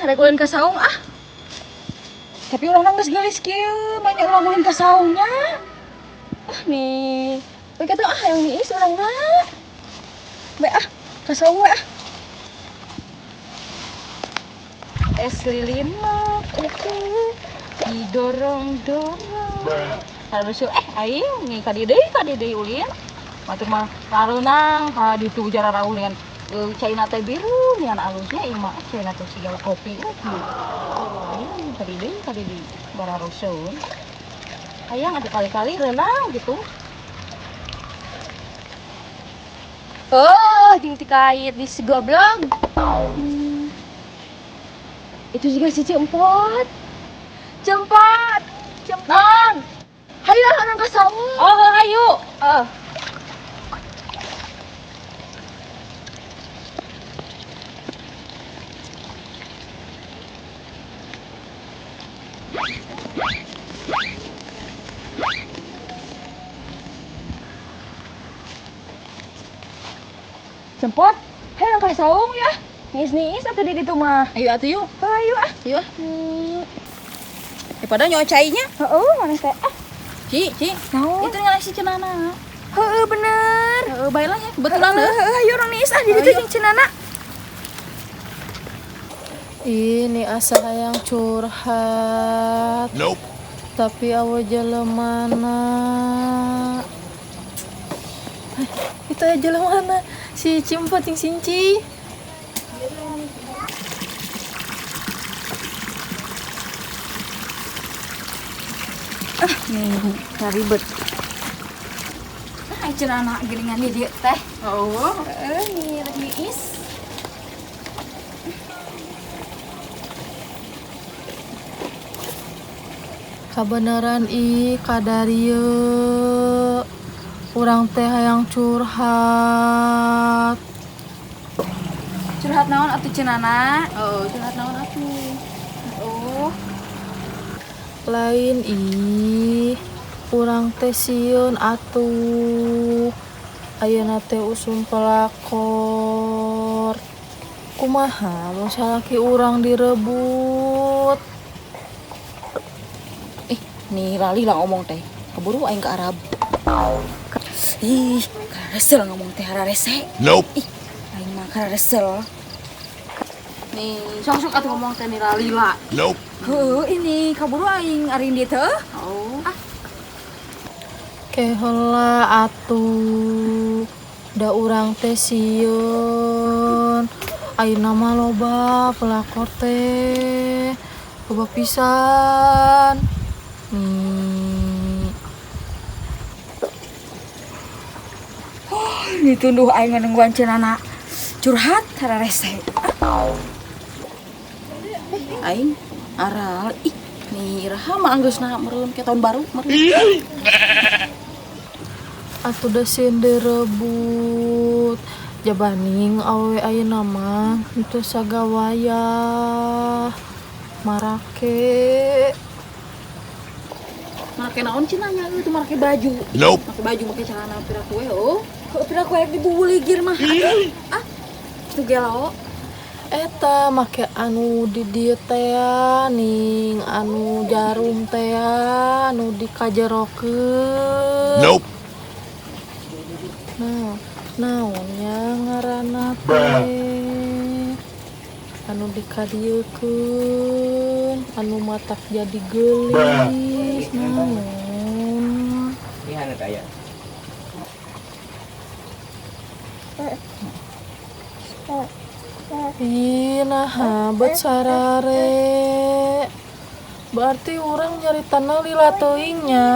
Rek ulin ka saung ah. Tapi orang nangis galis kieu, banyak orang ulin ka saungnya. Nih. Bae kata yang niis urangna. Bae ka saung we Es lilin mah didorong-dorong. Harus aing ngi ka dieu deui ulin. Matur mah lareunang ka ditu jarara ulin. Caina teh biru nian alusnya ieu mah caina teh siga kopi lagi. Kadi deui bararoseun. Hayang atuh kali-kali reunang gitu. Oh, jeung ti kait di segoblog. Itu juga si Cempot. Cempot. Hayu orang ka saung. Oh, hayu. Cempot, hayang ka saung ya. Niis-niis atuh di ditu mah. Ayo atuh yuk. Ayo Ayo daripada nyocainya. Heeh, mana teh? Ci. Naon? Itu ngalah si cenana. Heeh, bener. Heeh, baelah ya. Kebetulan ayo orang niis di ditu jeung cenana. Ini asa hayang curhat. Nope. Tapi awe jelemana. Itu aja jelemana si Cempot jeung Sinci. Nih, karibet. Cenana geuningan di dieu teh. Oh, nih rek niis. Kabeneran kadarieu urang teh hayang curhat. Curhat naon atuh cenana? Oh, curhat naon atuh? Oh, Lain urang teh sieun atuh. Ayeuna teh usum pelakor. Kumaha mun salaki urang direbut? nih lali lah ngomong teh. Keburu aing ke Arab. Karesel ngomong teh hararese. Nope. Aing mah karesel. Nih, sok atuh ngomong teh nih lali lah. Nope. Ini kaburu aing ari dieu teh. Oh. Keheula atuh. Da urang teh sieun. Ayeuna mah loba pelakor teh. Loba pisan. Ditunduh aing nungguan cenana curhat hararese. Aing aral nih iraha mah anggeusna meureun ke tahun baru meureun. Atuh da sieun direbut. Jabaning awewe ayeuna mah teu sagawayah. Marake naon cenanya itu make baju. Nope. Make baju make celana piraku we piraku rek dibubuligir mah. Teu gelo. Eta make anu di dieu teh ning anu jarum teh anu dikajerokeun. Nope. Naonnya ngaranna teh anu dikadiekeun anu matak jadi geulis naon Ini hangat aya. Nah bet sarare berarti orang nyari tanah lila teuingnya.